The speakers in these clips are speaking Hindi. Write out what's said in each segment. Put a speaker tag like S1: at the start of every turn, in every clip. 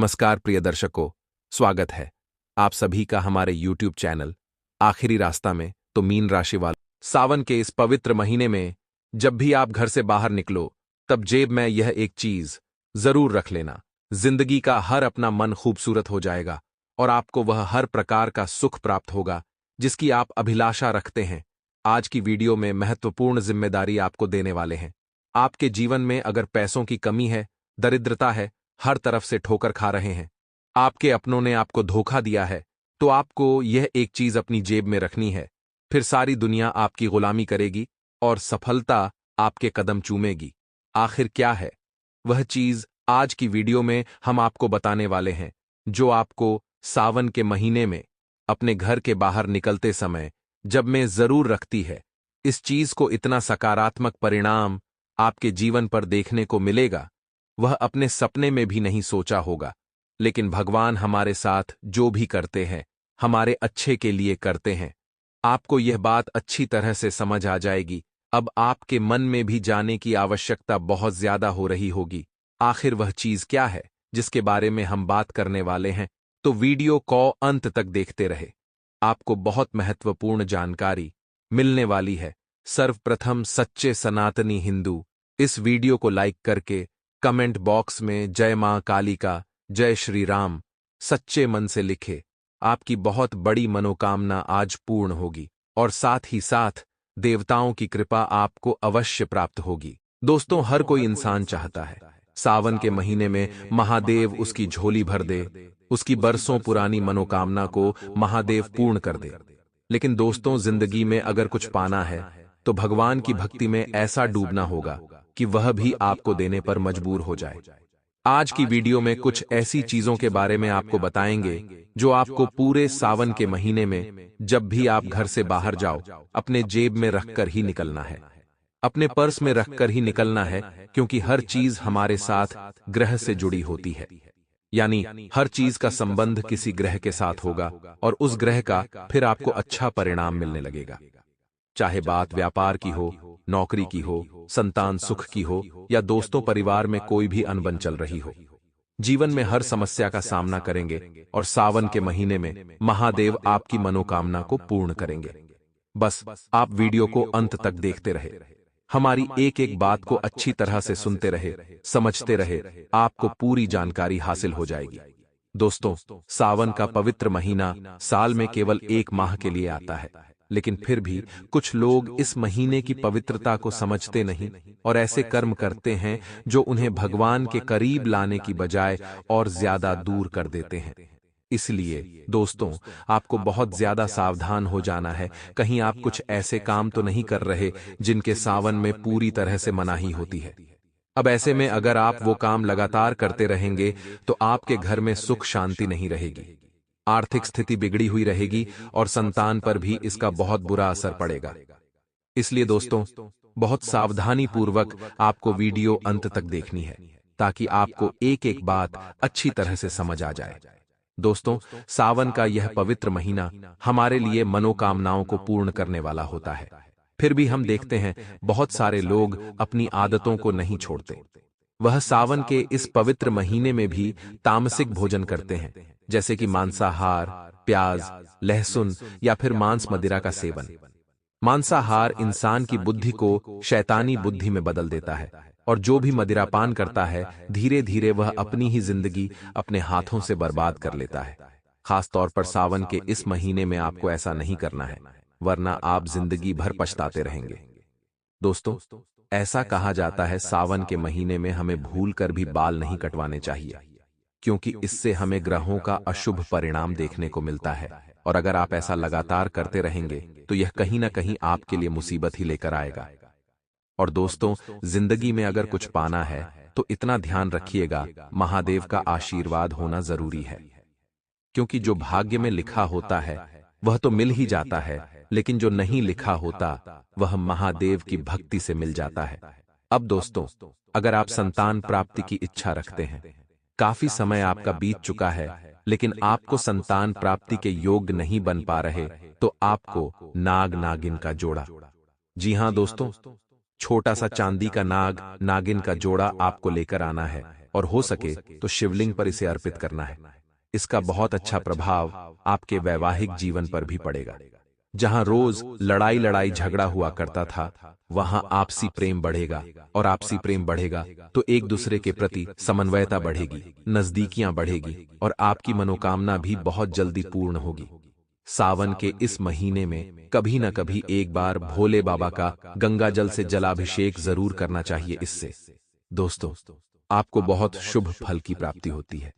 S1: नमस्कार प्रिय दर्शकों, स्वागत है आप सभी का हमारे YouTube चैनल आखिरी रास्ता में। तो मीन राशि वाले सावन के इस पवित्र महीने में जब भी आप घर से बाहर निकलो, तब जेब में यह एक चीज जरूर रख लेना। जिंदगी का हर अपना मन खूबसूरत हो जाएगा और आपको वह हर प्रकार का सुख प्राप्त होगा जिसकी आप अभिलाषा रखते हैं। आज की वीडियो में महत्वपूर्ण जिम्मेदारी आपको देने वाले हैं। आपके जीवन में अगर पैसों की कमी है, दरिद्रता है, हर तरफ से ठोकर खा रहे हैं, आपके अपनों ने आपको धोखा दिया है, तो आपको यह एक चीज अपनी जेब में रखनी है। फिर सारी दुनिया आपकी गुलामी करेगी और सफलता आपके कदम चूमेगी। आखिर क्या है वह चीज, आज की वीडियो में हम आपको बताने वाले हैं, जो आपको सावन के महीने में अपने घर के बाहर निकलते समय जब में जरूर रखती है। इस चीज को इतना सकारात्मक परिणाम आपके जीवन पर देखने को मिलेगा, वह अपने सपने में भी नहीं सोचा होगा। लेकिन भगवान हमारे साथ जो भी करते हैं, हमारे अच्छे के लिए करते हैं। आपको यह बात अच्छी तरह से समझ आ जाएगी। अब आपके मन में भी जाने की आवश्यकता बहुत ज्यादा हो रही होगी। आखिर वह चीज क्या है जिसके बारे में हम बात करने वाले हैं? तो वीडियो को अंत तक देखते रहे, आपको बहुत महत्वपूर्ण जानकारी मिलने वाली है। सर्वप्रथम सच्चे सनातनी हिंदू इस वीडियो को लाइक करके कमेंट बॉक्स में जय मां काली का, जय श्री राम सच्चे मन से लिखे। आपकी बहुत बड़ी मनोकामना आज पूर्ण होगी और साथ ही साथ देवताओं की कृपा आपको अवश्य प्राप्त होगी। दोस्तों, हर कोई इंसान चाहता है सावन के महीने में महादेव उसकी झोली भर दे, उसकी बरसों पुरानी मनोकामना को महादेव पूर्ण कर दे। लेकिन दोस्तों, जिंदगी में अगर कुछ पाना है तो भगवान की भक्ति में ऐसा डूबना होगा कि वह भी आपको देने पर मजबूर हो जाए। आज की वीडियो में कुछ ऐसी चीजों के बारे में आपको बताएंगे जो आपको पूरे सावन के महीने में जब भी आप घर से बाहर जाओ, अपने जेब में रखकर ही निकलना है, अपने पर्स में रखकर ही निकलना है। क्योंकि हर चीज हमारे साथ ग्रह से जुड़ी होती है, यानी हर चीज का संबंध किसी ग्रह के साथ होगा और उस ग्रह का फिर आपको अच्छा परिणाम मिलने लगेगा। चाहे बात व्यापार की हो, नौकरी की हो, संतान सुख की हो, या दोस्तों परिवार में कोई भी अनबन चल रही हो, जीवन में हर समस्या का सामना करेंगे और सावन के महीने में महादेव आपकी मनोकामना को पूर्ण करेंगे। बस आप वीडियो को अंत तक देखते रहे, हमारी एक एक बात को अच्छी तरह से सुनते रहे, समझते रहे, आपको पूरी जानकारी हासिल हो जाएगी। दोस्तों, सावन का पवित्र महीना साल में केवल एक माह के लिए आता है, लेकिन फिर भी कुछ लोग इस महीने की पवित्रता को समझते नहीं और ऐसे कर्म करते हैं जो उन्हें भगवान के करीब लाने की बजाय और ज्यादा दूर कर देते हैं। इसलिए दोस्तों, आपको बहुत ज्यादा सावधान हो जाना है, कहीं आप कुछ ऐसे काम तो नहीं कर रहे जिनके सावन में पूरी तरह से मनाही होती है। अब ऐसे में अगर आप वो काम लगातार करते रहेंगे तो आपके घर में सुख शांति नहीं रहेगी, आर्थिक स्थिति बिगड़ी हुई रहेगी और संतान पर भी इसका बहुत बुरा असर पड़ेगा। इसलिए दोस्तों, बहुत सावधानी पूर्वक आपको वीडियो अंत तक देखनी है ताकि आपको एक एक बात अच्छी तरह से समझ आ जाए। दोस्तों, सावन का यह पवित्र महीना हमारे लिए मनोकामनाओं को पूर्ण करने वाला होता है। फिर भी हम देखते हैं बहुत सारे लोग अपनी आदतों को नहीं छोड़ते। वह सावन के इस पवित्र महीने में भी तामसिक भोजन करते हैं, जैसे कि मांसाहार, प्याज, लहसुन या फिर मांस मदिरा का सेवन। मांसाहार इंसान की बुद्धि को शैतानी बुद्धि में बदल देता है और जो भी मदिरापान करता है धीरे धीरे वह अपनी ही जिंदगी अपने हाथों से बर्बाद कर लेता है। खास तौर पर सावन के इस महीने में आपको ऐसा नहीं करना है, वरना आप जिंदगी भर पछताते रहेंगे। दोस्तों, ऐसा कहा जाता है सावन के महीने में हमें भूल कर भी बाल नहीं कटवाने चाहिए, क्योंकि इससे हमें ग्रहों का अशुभ परिणाम देखने को मिलता है और अगर आप ऐसा लगातार करते रहेंगे तो यह कहीं ना कहीं आपके लिए मुसीबत ही लेकर आएगा। और दोस्तों, जिंदगी में अगर कुछ पाना है तो इतना ध्यान रखिएगा, महादेव का आशीर्वाद होना जरूरी है। क्योंकि जो भाग्य में लिखा होता है वह तो मिल ही जाता है, लेकिन जो नहीं लिखा होता वह महादेव की भक्ति से मिल जाता है। अब दोस्तों, अगर आप संतान प्राप्ति की इच्छा रखते हैं, काफी समय आपका बीत चुका है लेकिन आपको संतान प्राप्ति के योग्य नहीं बन पा रहे, तो आपको नाग नागिन का जोड़ा, जी हां दोस्तों, छोटा सा चांदी का नाग नागिन का जोड़ा आपको लेकर आना है और हो सके तो शिवलिंग पर इसे अर्पित करना है। इसका बहुत अच्छा प्रभाव आपके वैवाहिक जीवन पर भी पड़ेगा। जहां रोज लड़ाई लड़ाई झगड़ा हुआ करता था, वहां आपसी प्रेम बढ़ेगा, और आपसी प्रेम बढ़ेगा तो एक दूसरे के प्रति समन्वयता बढ़ेगी, नजदीकियां बढ़ेगी, और आपकी मनोकामना भी बहुत जल्दी पूर्ण होगी। सावन के इस महीने में कभी न कभी एक बार भोले बाबा का गंगा जल से जलाभिषेक जरूर करना चाहिए। इससे दोस्तों आपको बहुत शुभ फल की प्राप्ति होती है।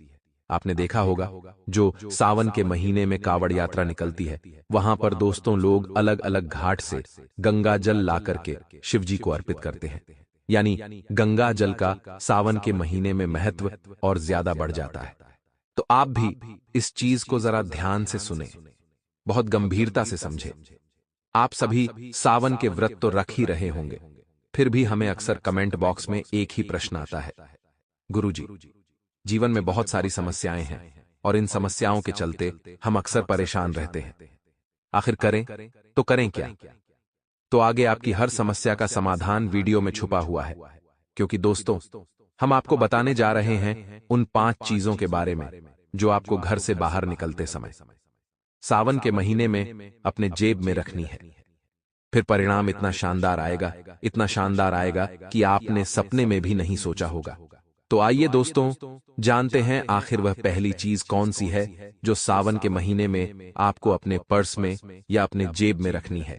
S1: आपने देखा होगा, जो सावन के महीने में कावड़ यात्रा निकलती है, वहां पर दोस्तों लोग अलग अलग घाट से गंगा जल ला करके शिवजी को अर्पित करते हैं। यानी गंगा जल का सावन के महीने में महत्व और ज्यादा बढ़ जाता है। तो आप भी इस चीज को जरा ध्यान से सुने, बहुत गंभीरता से समझे। आप सभी सावन के व्रत तो रख ही रहे होंगे, फिर भी हमें अक्सर कमेंट बॉक्स में एक ही प्रश्न आता है, गुरुजी, जीवन में बहुत सारी समस्याएं हैं और इन समस्याओं के चलते हम अक्सर परेशान रहते हैं, आखिर करें तो करें क्या? तो आगे आपकी हर समस्या का समाधान वीडियो में छुपा हुआ है, क्योंकि दोस्तों हम आपको बताने जा रहे हैं उन 5 चीजों के बारे में जो आपको घर से बाहर निकलते समय सावन के महीने में अपने जेब में रखनी है। फिर परिणाम इतना शानदार आएगा, इतना शानदार आएगा कि आपने सपने में भी नहीं सोचा होगा। तो आइए दोस्तों जानते हैं आखिर वह पहली चीज कौन सी है जो सावन के महीने में आपको अपने पर्स में या अपने जेब में रखनी है।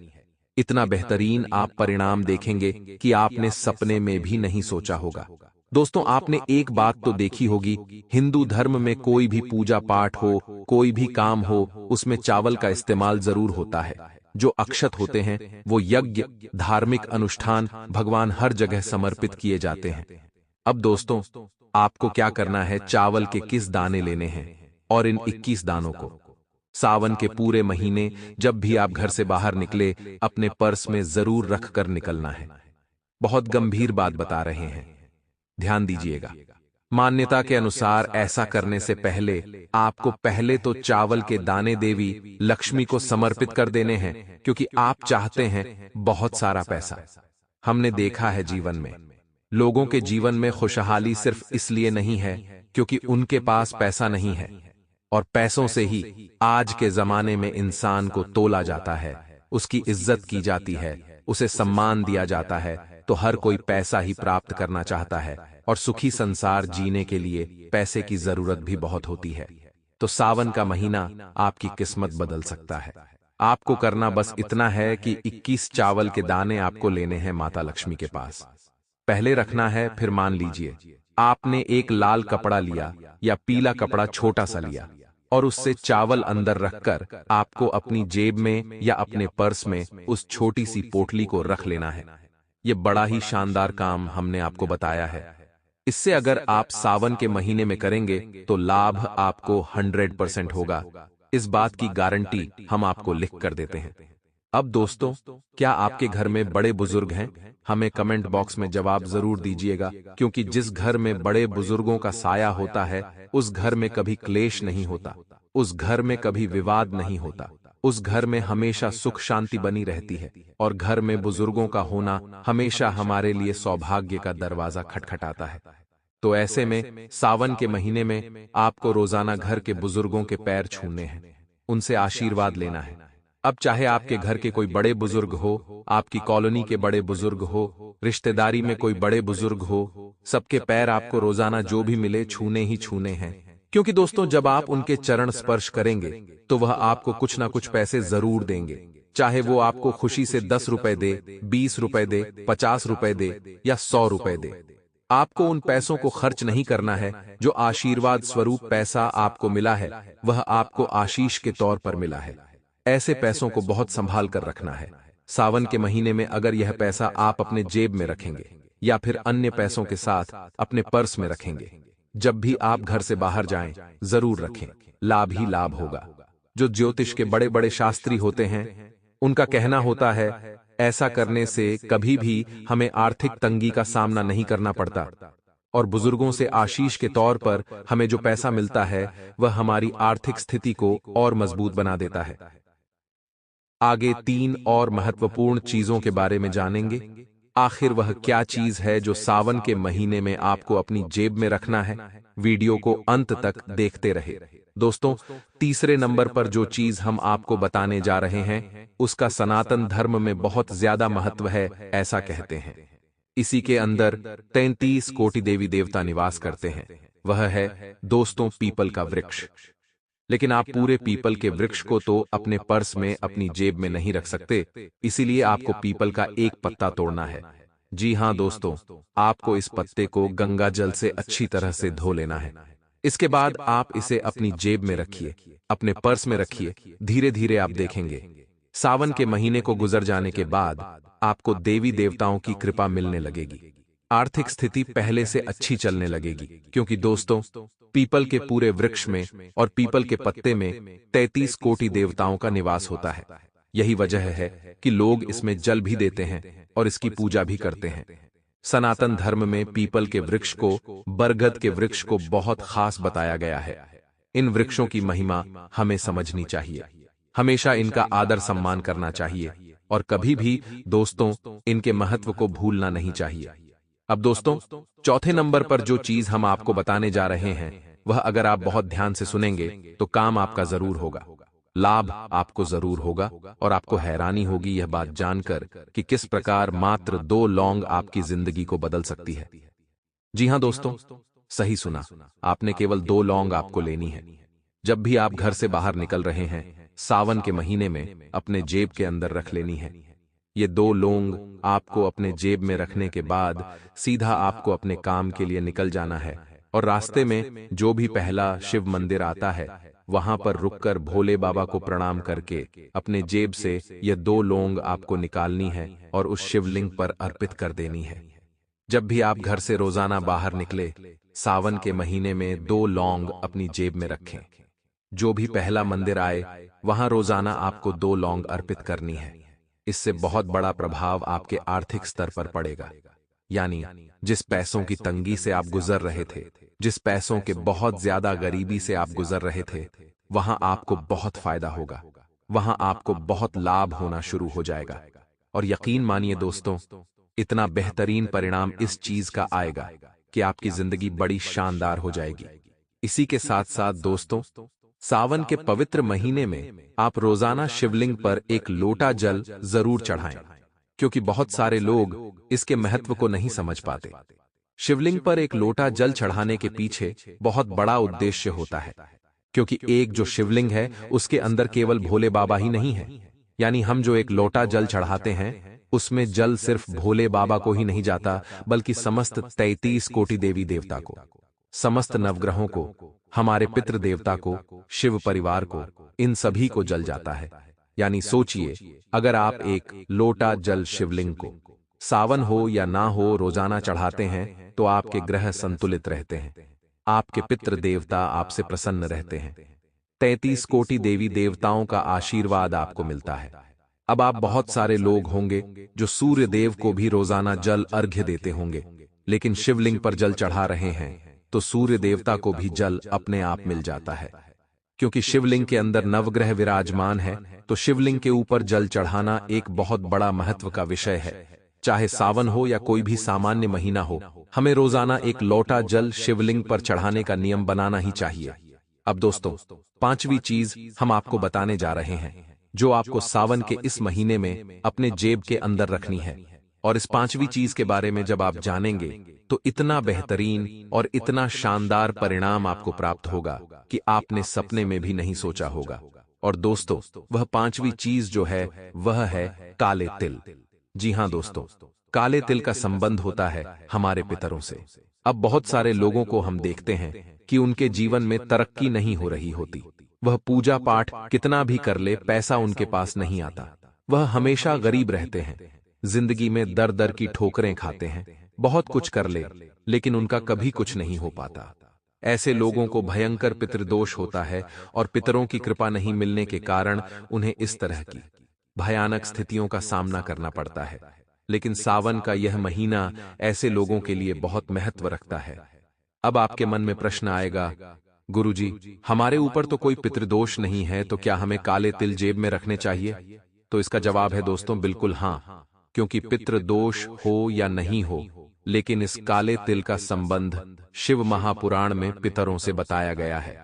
S1: इतना बेहतरीन आप परिणाम देखेंगे कि आपने सपने में भी नहीं सोचा होगा। दोस्तों आपने एक बात तो देखी होगी, हिंदू धर्म में कोई भी पूजा पाठ हो, कोई भी काम हो, उसमें चावल का इस्तेमाल जरूर होता है। जो अक्षत होते हैं वो यज्ञ, धार्मिक अनुष्ठान, भगवान हर जगह समर्पित किए जाते हैं। अब दोस्तों आपको क्या करना है, चावल के किस दाने लेने हैं और इन 21 दानों को सावन के पूरे महीने जब भी आप घर से बाहर निकले अपने पर्स में जरूर रख कर निकलना है। बहुत गंभीर बात बता रहे हैं, ध्यान दीजिएगा। मान्यता के अनुसार ऐसा करने से पहले आपको पहले तो चावल के दाने देवी लक्ष्मी को समर्पित कर देने हैं, क्योंकि आप चाहते हैं बहुत सारा पैसा। हमने देखा है जीवन में लोगों के जीवन में खुशहाली सिर्फ इसलिए नहीं है क्योंकि उनके पास पैसा नहीं है, और पैसों से ही आज के जमाने में इंसान को तोला जाता है, उसकी इज्जत की जाती है, उसे सम्मान दिया जाता है। तो हर कोई पैसा ही प्राप्त करना चाहता है, और सुखी संसार जीने के लिए पैसे की जरूरत भी बहुत होती है। तो सावन का महीना आपकी किस्मत बदल सकता है। आपको करना बस इतना है कि 21 चावल के दाने आपको लेने हैं माता लक्ष्मी के पास, पहले रखना है। फिर मान लीजिए आपने एक लाल कपड़ा लिया या पीला कपड़ा छोटा सा लिया, और उससे चावल अंदर रखकर आपको अपनी जेब में या अपने पर्स में उस छोटी सी पोटली को रख लेना है। ये बड़ा ही शानदार काम हमने आपको बताया है। इससे अगर आप सावन के महीने में करेंगे तो लाभ आपको 100% होगा। इस बात की गारंटी हम आपको लिख कर देते हैं। अब दोस्तों क्या आपके घर में बड़े बुजुर्ग हैं? हमें कमेंट बॉक्स में जवाब जरूर दीजिएगा, क्योंकि जिस घर में बड़े बुजुर्गों का साया होता है उस घर में कभी क्लेश नहीं होता, उस घर में कभी विवाद नहीं होता, उस घर में हमेशा सुख शांति बनी रहती है, और घर में बुजुर्गों का होना हमेशा हमारे लिए सौभाग्य का दरवाजा खटखटाता है। तो ऐसे में सावन के महीने में आपको रोजाना घर के बुजुर्गों के पैर छूने हैं, उनसे आशीर्वाद लेना है। अब चाहे आपके घर के कोई बड़े बुजुर्ग हो, आपकी कॉलोनी के बड़े बुजुर्ग हो, रिश्तेदारी में कोई बड़े बुजुर्ग हो, सबके पैर आपको रोजाना जो भी मिले छूने ही छूने हैं। क्योंकि दोस्तों जब आप उनके चरण स्पर्श करेंगे तो वह आपको कुछ ना कुछ पैसे जरूर देंगे, चाहे वो आपको खुशी से 10 रुपए दे, 20 रुपए दे, 50 रुपए दे या 100 रुपए दे। आपको उन पैसों को खर्च नहीं करना है। जो आशीर्वाद स्वरूप पैसा आपको मिला है वह आपको आशीष के तौर पर मिला है। ऐसे पैसों को बहुत संभाल कर रखना है। सावन के महीने में अगर यह पैसा आप अपने जेब में रखेंगे या फिर अन्य पैसों के साथ अपने पर्स में रखेंगे, जब भी आप घर से बाहर जाएं जरूर रखें, लाभ ही लाभ होगा। जो ज्योतिष के बड़े बड़े शास्त्री होते हैं उनका कहना होता है ऐसा करने से कभी भी हमें आर्थिक तंगी का सामना नहीं करना पड़ता, और बुजुर्गों से आशीष के तौर पर हमें जो पैसा मिलता है वह हमारी आर्थिक स्थिति को और मजबूत बना देता है। आगे 3 और महत्वपूर्ण चीजों के बारे में जानेंगे। आखिर वह क्या चीज है जो सावन के महीने में आपको अपनी जेब में रखना है? वीडियो को अंत तक देखते रहे। दोस्तों, तीसरे नंबर पर जो चीज हम आपको बताने जा रहे हैं, उसका सनातन धर्म में बहुत ज्यादा महत्व है, ऐसा कहते हैं। इसी के अंदर 33 कोटि देवी देवता निवास करते हैं। वह है दोस्तों पीपल का वृक्ष। लेकिन आप पूरे पीपल के वृक्ष को तो अपने पर्स में, अपनी जेब में नहीं रख सकते, इसीलिए आपको पीपल का एक पत्ता तोड़ना है। जी हां दोस्तों, आपको इस पत्ते को गंगा जल से अच्छी तरह से धो लेना है। इसके बाद आप इसे अपनी जेब में रखिए, अपने पर्स में रखिए। धीरे धीरे आप देखेंगे, सावन के महीने को गुजर जाने के बाद आपको देवी देवताओं की कृपा मिलने लगेगी। आर्थिक स्थिति पहले से अच्छी चलने लगेगी, क्योंकि दोस्तों पीपल के पूरे वृक्ष में और पीपल के पत्ते में 33 कोटि देवताओं का निवास होता है। यही वजह है कि लोग इसमें जल भी देते हैं और इसकी पूजा भी करते हैं। सनातन धर्म में पीपल के वृक्ष को बरगद के वृक्ष को बहुत खास बताया गया है। इन वृक्षों की महिमा हमें समझनी चाहिए। हमेशा इनका आदर सम्मान करना चाहिए और कभी भी दोस्तों इनके महत्व को भूलना नहीं चाहिए। अब दोस्तों, चौथे नंबर पर जो चीज हम आपको बताने जा रहे हैं, वह अगर आप बहुत ध्यान से सुनेंगे तो काम आपका जरूर होगा, लाभ आपको जरूर होगा और आपको हैरानी होगी यह बात जानकर कि किस प्रकार मात्र 2 लौंग आपकी जिंदगी को बदल सकती है। जी हां दोस्तों, सही सुना आपने, केवल 2 लौंग आपको लेनी है। जब भी आप घर से बाहर निकल रहे हैं, सावन के महीने में अपने जेब के अंदर रख लेनी है। ये 2 लौंग आपको अपने जेब में रखने के बाद सीधा आपको अपने काम के लिए निकल जाना है और रास्ते में जो भी पहला शिव मंदिर आता है, वहां पर रुककर भोले बाबा को प्रणाम करके अपने जेब से ये 2 लौंग आपको निकालनी है और उस शिवलिंग पर अर्पित कर देनी है। जब भी आप घर से रोजाना बाहर निकले, सावन के महीने में 2 लौंग अपनी जेब में रखें। जो भी पहला मंदिर आए, वहां रोजाना आपको 2 लौंग अर्पित करनी है। इससे बहुत बड़ा प्रभाव आपके आर्थिक स्तर पर पड़ेगा। यानी जिस पैसों की तंगी से आप गुजर रहे थे, जिस पैसों के बहुत ज्यादा गरीबी से आप गुजर रहे थे, वहां आपको बहुत फायदा होगा, वहां आपको बहुत लाभ होना शुरू हो जाएगा। और यकीन मानिए दोस्तों, इतना बेहतरीन परिणाम इस चीज का आएगा कि आपकी जिंदगी बड़ी शानदार हो जाएगी। इसी के साथ साथ दोस्तों, सावन के पवित्र महीने में आप रोजाना शिवलिंग पर एक लोटा जल जरूर चढ़ाएं, क्योंकि बहुत सारे लोग इसके महत्व को नहीं समझ पाते। शिवलिंग पर एक लोटा जल चढ़ाने के पीछे बहुत बड़ा उद्देश्य होता है, क्योंकि एक जो शिवलिंग है उसके अंदर केवल भोले बाबा ही नहीं है। यानी हम जो एक लोटा जल चढ़ाते हैं, उसमें जल सिर्फ भोले बाबा को ही नहीं जाता, बल्कि समस्त 33 कोटि देवी देवता को, समस्त नवग्रहों को, हमारे पितृ देवता को, शिव परिवार को, इन सभी को जल जाता है। यानी सोचिए, अगर आप एक लोटा जल शिवलिंग को सावन हो या ना हो रोजाना चढ़ाते हैं, तो आपके ग्रह संतुलित रहते हैं, आपके पितृ देवता आपसे प्रसन्न रहते हैं, 33 कोटि देवी देवताओं का आशीर्वाद आपको मिलता है। अब आप बहुत सारे लोग होंगे जो सूर्य देव को भी रोजाना जल अर्घ्य देते होंगे, लेकिन शिवलिंग पर जल चढ़ा रहे हैं तो सूर्य देवता को भी जल अपने आप मिल जाता है। क्योंकि शिवलिंग के अंदर नवग्रह विराजमान है, तो शिवलिंग के ऊपर जल चढ़ाना एक बहुत बड़ा महत्व का विषय है। चाहे सावन हो या कोई भी सामान्य महीना हो, हमें रोजाना एक लोटा जल शिवलिंग पर चढ़ाने का नियम बनाना ही चाहिए। अब दोस्तों, 5वीं चीज हम आपको बताने जा रहे हैं, जो आपको सावन के इस महीने में अपने जेब के अंदर रखनी है। और इस 5वीं चीज के बारे में जब आप जानेंगे, तो इतना बेहतरीन और इतना शानदार परिणाम आपको प्राप्त होगा कि आपने सपने में भी नहीं सोचा होगा। और दोस्तों, वह 5वीं चीज जो है, वह है काले तिल। जी हां दोस्तों, काले तिल का संबंध होता है हमारे पितरों से। अब बहुत सारे लोगों को हम देखते हैं कि उनके जीवन में तरक्की नहीं हो रही होती। वह पूजा पाठ कितना भी कर ले, पैसा उनके पास नहीं आता। वह हमेशा गरीब रहते हैं, जिंदगी में दर दर की ठोकरें खाते हैं, बहुत कुछ कर ले, लेकिन उनका कभी कुछ नहीं हो पाता। ऐसे लोगों को भयंकर पितृदोष होता है और पितरों की कृपा नहीं मिलने के कारण उन्हें इस तरह की भयानक स्थितियों का सामना करना पड़ता है। लेकिन सावन का यह महीना ऐसे लोगों के लिए बहुत महत्व रखता है। अब आपके मन में प्रश्न आएगा, गुरुजी, हमारे ऊपर तो कोई पितृदोष नहीं है, तो क्या हमें काले तिल जेब में रखने चाहिए? तो इसका जवाब है दोस्तों, बिल्कुल हाँ। क्योंकि पितृदोष हो या नहीं हो, लेकिन इस काले तिल का संबंध शिव महापुराण में पितरों से बताया गया है।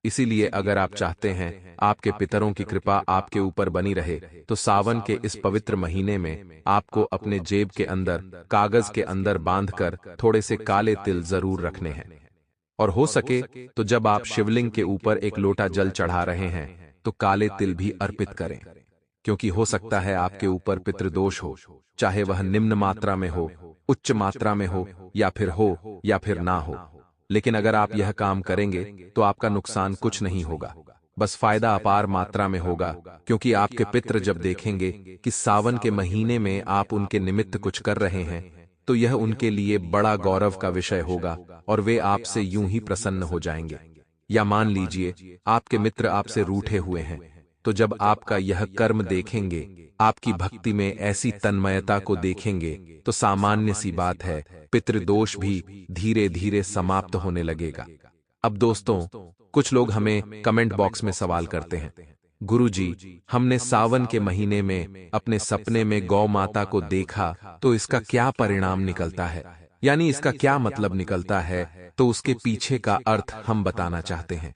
S1: इसीलिए अगर आप चाहते हैं आपके पितरों की कृपा आपके ऊपर बनी रहे, तो सावन के इस पवित्र महीने में आपको अपने जेब के अंदर कागज के अंदर बांधकर थोड़े से काले तिल जरूर रखने हैं। और हो सके तो जब आप शिवलिंग के ऊपर एक लोटा जल चढ़ा रहे हैं तो काले तिल भी अर्पित करें, क्योंकि हो सकता है आपके ऊपर पितृदोष हो, चाहे वह निम्न मात्रा में हो, उच्च मात्रा में हो या फिर ना हो। लेकिन अगर आप यह काम करेंगे तो आपका नुकसान कुछ नहीं होगा, बस फायदा अपार मात्रा में होगा, क्योंकि आपके पितृ जब देखेंगे कि सावन के महीने में आप उनके निमित्त कुछ कर रहे हैं, तो यह उनके लिए बड़ा गौरव का विषय होगा और वे आपसे यूं ही प्रसन्न हो जाएंगे। या मान लीजिए आपके मित्र आपसे रूठे हुए हैं, तो जब आपका यह कर्म देखेंगे, आपकी भक्ति में ऐसी तन्मयता को देखेंगे, तो सामान्य सी बात है, पितृदोष भी धीरे धीरे समाप्त होने लगेगा। अब दोस्तों, कुछ लोग हमें कमेंट बॉक्स में सवाल करते हैं, गुरुजी, हमने सावन के महीने में अपने सपने में गौ माता को देखा, तो इसका क्या परिणाम निकलता है, यानी इसका क्या मतलब निकलता है, तो उसके पीछे का अर्थ हम बताना चाहते हैं।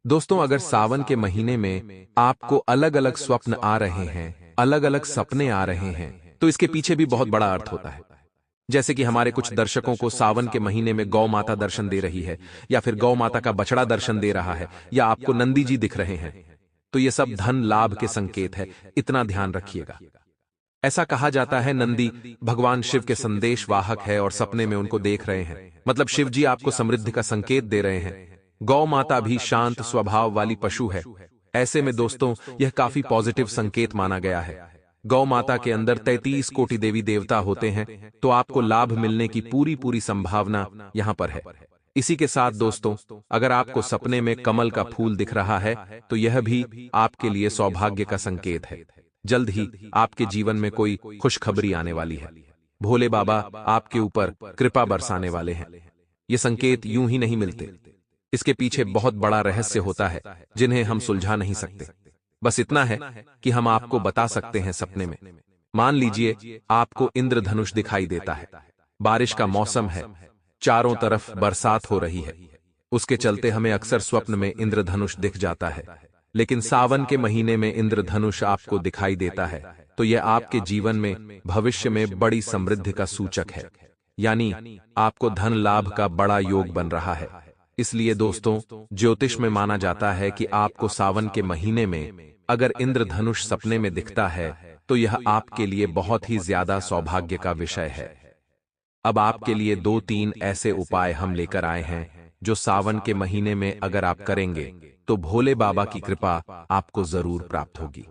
S1: दोस्तों, अगर सावन के महीने में आपको अलग अलग स्वप्न आ रहे हैं, अलग अलग सपने आ रहे हैं, तो इसके पीछे भी बहुत बड़ा अर्थ होता है। जैसे कि हमारे कुछ दर्शकों को सावन के महीने में गौ माता दर्शन दे रही है, या फिर गौ माता का बछड़ा दर्शन दे रहा है, या आपको नंदी जी दिख रहे हैं, तो ये सब धन लाभ के संकेत है, इतना ध्यान रखिएगा। ऐसा कहा जाता है नंदी भगवान शिव के संदेश वाहक है और सपने में उनको देख रहे हैं, मतलब शिव जी आपको समृद्धि का संकेत दे रहे हैं। गौ माता भी शांत स्वभाव वाली पशु है। ऐसे में दोस्तों, यह काफी पॉजिटिव संकेत माना गया है। गौ माता के अंदर 33 कोटि देवी देवता होते हैं, तो आपको लाभ मिलने की पूरी संभावना यहां पर है। इसी के साथ दोस्तों, अगर आपको सपने में कमल का फूल दिख रहा है, तो यह भी आपके लिए सौभाग्य का संकेत है। जल्द ही आपके जीवन में कोई खुशखबरी आने वाली है। भोले बाबा आपके ऊपर कृपा बरसाने वाले हैं। ये संकेत यूं ही नहीं मिलते, इसके पीछे बहुत बड़ा रहस्य होता है, जिन्हें हम सुलझा नहीं सकते। बस इतना है कि हम आपको बता सकते हैं सपने में। मान लीजिए आपको इंद्रधनुष दिखाई देता है, बारिश का मौसम है, चारों तरफ बरसात हो रही है, उसके चलते हमें अक्सर स्वप्न में इंद्रधनुष दिख जाता है। लेकिन सावन के महीने में इंद्रधनुष आपको दिखाई देता है, तो यह आपके जीवन में भविष्य में बड़ी समृद्धि का सूचक है, यानी आपको धन लाभ का बड़ा योग बन रहा है। इसलिए दोस्तों, ज्योतिष में माना जाता है कि आपको सावन के महीने में अगर इंद्रधनुष सपने में दिखता है, तो यह आपके लिए बहुत ही ज्यादा सौभाग्य का विषय है। अब आपके लिए 2-3 ऐसे उपाय हम लेकर आए हैं, जो सावन के महीने में अगर आप करेंगे, तो भोले बाबा की कृपा आपको जरूर प्राप्त होगी।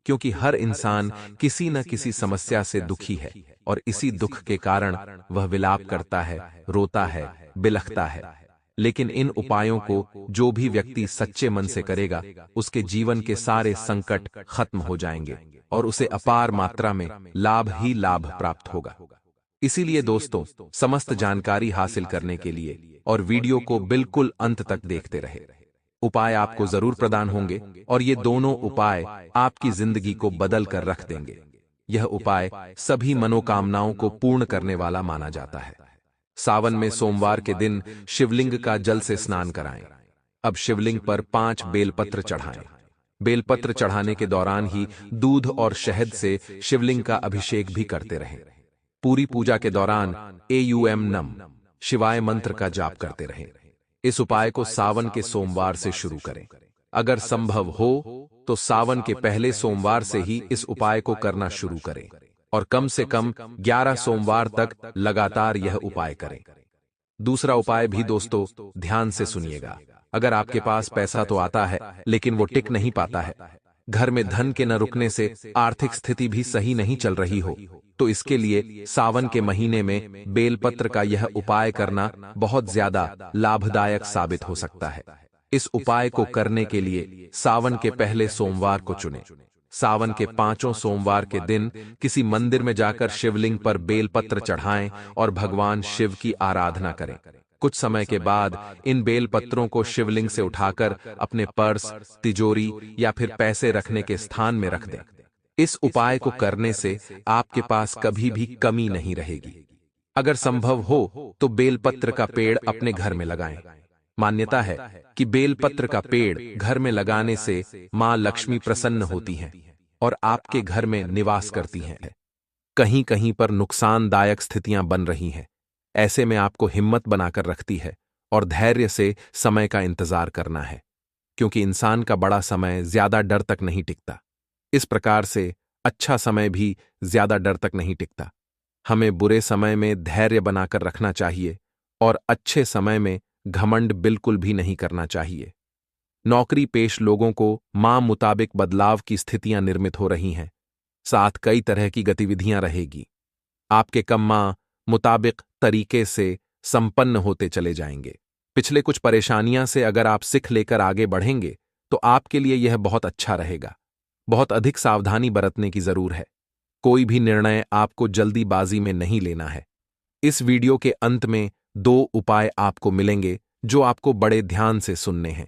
S1: क्योंकि हर इंसान किसी न किसी समस्या से दुखी है, और इसी दुख के कारण वह विलाप करता है, रोता है, बिलखता है। लेकिन इन उपायों को जो भी व्यक्ति सच्चे मन से करेगा, उसके जीवन के सारे संकट खत्म हो जाएंगे और उसे अपार मात्रा में लाभ ही लाभ प्राप्त होगा। इसीलिए दोस्तों, समस्त जानकारी हासिल करने के लिए और वीडियो को बिल्कुल अंत तक देखते रहे। उपाय आपको जरूर प्रदान होंगे, और ये दोनों उपाय आपकी जिंदगी को बदल कर रख देंगे। यह उपाय सभी मनोकामनाओं को पूर्ण करने वाला माना जाता है। सावन में सोमवार के दिन शिवलिंग का जल से स्नान कराएं। अब शिवलिंग पर 5 बेलपत्र चढ़ाएं। बेलपत्र चढ़ाने के दौरान ही दूध और शहद से शिवलिंग का अभिषेक भी करते रहें। पूरी पूजा के दौरान एयूएम नम शिवाय मंत्र का जाप करते रहें। इस उपाय को सावन के सोमवार से शुरू करें। अगर संभव हो तो सावन के पहले सोमवार से ही इस उपाय को करना शुरू करें, और कम से कम 11 सोमवार तक लगातार यह उपाय करें। दूसरा उपाय भी दोस्तों ध्यान से सुनिएगा। अगर आपके पास पैसा तो आता है, लेकिन वो टिक नहीं पाता है, घर में धन के न रुकने से आर्थिक स्थिति भी सही नहीं चल रही हो, तो इसके लिए सावन के महीने में बेलपत्र का यह उपाय करना बहुत ज्यादा लाभदायक साबित हो सकता है। इस उपाय को करने के लिए सावन के पहले सोमवार को चुनें। सावन के 5 सोमवार के दिन किसी मंदिर में जाकर शिवलिंग पर बेलपत्र चढ़ाएं और भगवान शिव की आराधना करें। कुछ समय के बाद इन बेलपत्रों को शिवलिंग से उठाकर अपने पर्स, तिजोरी या फिर पैसे रखने के स्थान में रख दें। इस उपाय को करने से आपके पास कभी भी कमी नहीं रहेगी। अगर संभव हो तो बेलपत्र का पेड़ अपने घर में लगाएं। मान्यता है कि बेलपत्र का पेड़ घर में लगाने से मां लक्ष्मी प्रसन्न होती हैं और आपके घर में निवास करती हैं। कहीं कहीं पर नुकसानदायक स्थितियां बन रही हैं। ऐसे में आपको हिम्मत बनाकर रखती है और धैर्य से समय का इंतजार करना है, क्योंकि इंसान का बड़ा समय ज्यादा डर तक नहीं टिकता। इस प्रकार से अच्छा समय भी ज्यादा डर तक नहीं टिकता। हमें बुरे समय में धैर्य बनाकर रखना चाहिए और अच्छे समय में घमंड बिल्कुल भी नहीं करना चाहिए। नौकरी पेश लोगों को माह मुताबिक बदलाव की स्थितियां निर्मित हो रही हैं। साथ कई तरह की गतिविधियां रहेगी। आपके कम माह मुताबिक तरीके से संपन्न होते चले जाएंगे। पिछले कुछ परेशानियां से अगर आप सीख लेकर आगे बढ़ेंगे तो आपके लिए यह बहुत अच्छा रहेगा। बहुत अधिक सावधानी बरतने की जरूर है। कोई भी निर्णय आपको जल्दीबाजी में नहीं लेना है। इस वीडियो के अंत में 2 उपाय आपको मिलेंगे जो आपको बड़े ध्यान से सुनने हैं।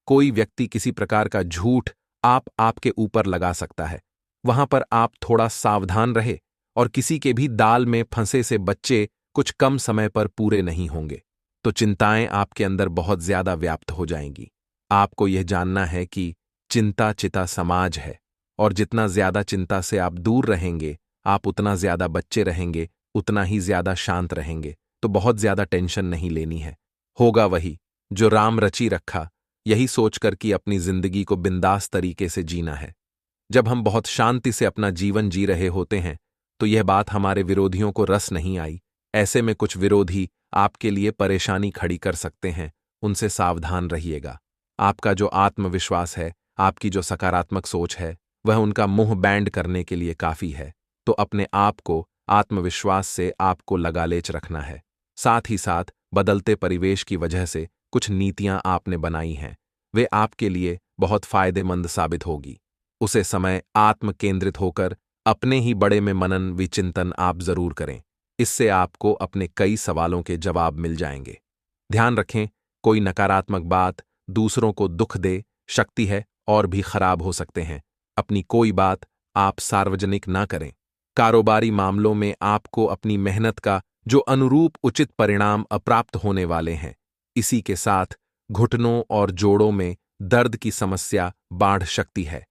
S1: कोई व्यक्ति किसी प्रकार का झूठ आपके ऊपर लगा सकता है। वहां पर आप थोड़ा सावधान रहे और किसी के भी दाल में फंसे से बच्चे कुछ कम समय पर पूरे नहीं होंगे तो चिंताएं आपके अंदर बहुत ज्यादा व्याप्त हो जाएंगी। आपको यह जानना है कि चिंता चिता समाज है और जितना ज्यादा चिंता से आप दूर रहेंगे, आप उतना ज्यादा बच्चे रहेंगे, उतना ही ज्यादा शांत रहेंगे। तो बहुत ज्यादा टेंशन नहीं लेनी है। होगा वही जो राम रची रखा, यही सोचकर कि अपनी जिंदगी को बिंदास तरीके से जीना है। जब हम बहुत शांति से अपना जीवन जी रहे होते हैं तो यह बात हमारे विरोधियों को रस नहीं आई। ऐसे में कुछ विरोधी आपके लिए परेशानी खड़ी कर सकते हैं। उनसे सावधान रहिएगा। आपका जो आत्मविश्वास है, आपकी जो सकारात्मक सोच है, वह उनका मुंह बैंड करने के लिए काफी है। तो अपने आप को आत्मविश्वास से आपको लगालेच रखना है। साथ ही साथ बदलते परिवेश की वजह से कुछ नीतियां आपने बनाई हैं, वे आपके लिए बहुत फायदेमंद साबित होगी। उसे समय आत्म केंद्रित होकर अपने ही बड़े में मनन विचिंतन आप जरूर करें। इससे आपको अपने कई सवालों के जवाब मिल जाएंगे। ध्यान रखें, कोई नकारात्मक बात दूसरों को दुख दे सकती है और भी खराब हो सकते हैं। अपनी कोई बात आप सार्वजनिक ना करें। कारोबारी मामलों में आपको अपनी मेहनत का जो अनुरूप उचित परिणाम अप्राप्त होने वाले हैं। इसी के साथ घुटनों और जोड़ों में दर्द की समस्या बढ़ सकती है।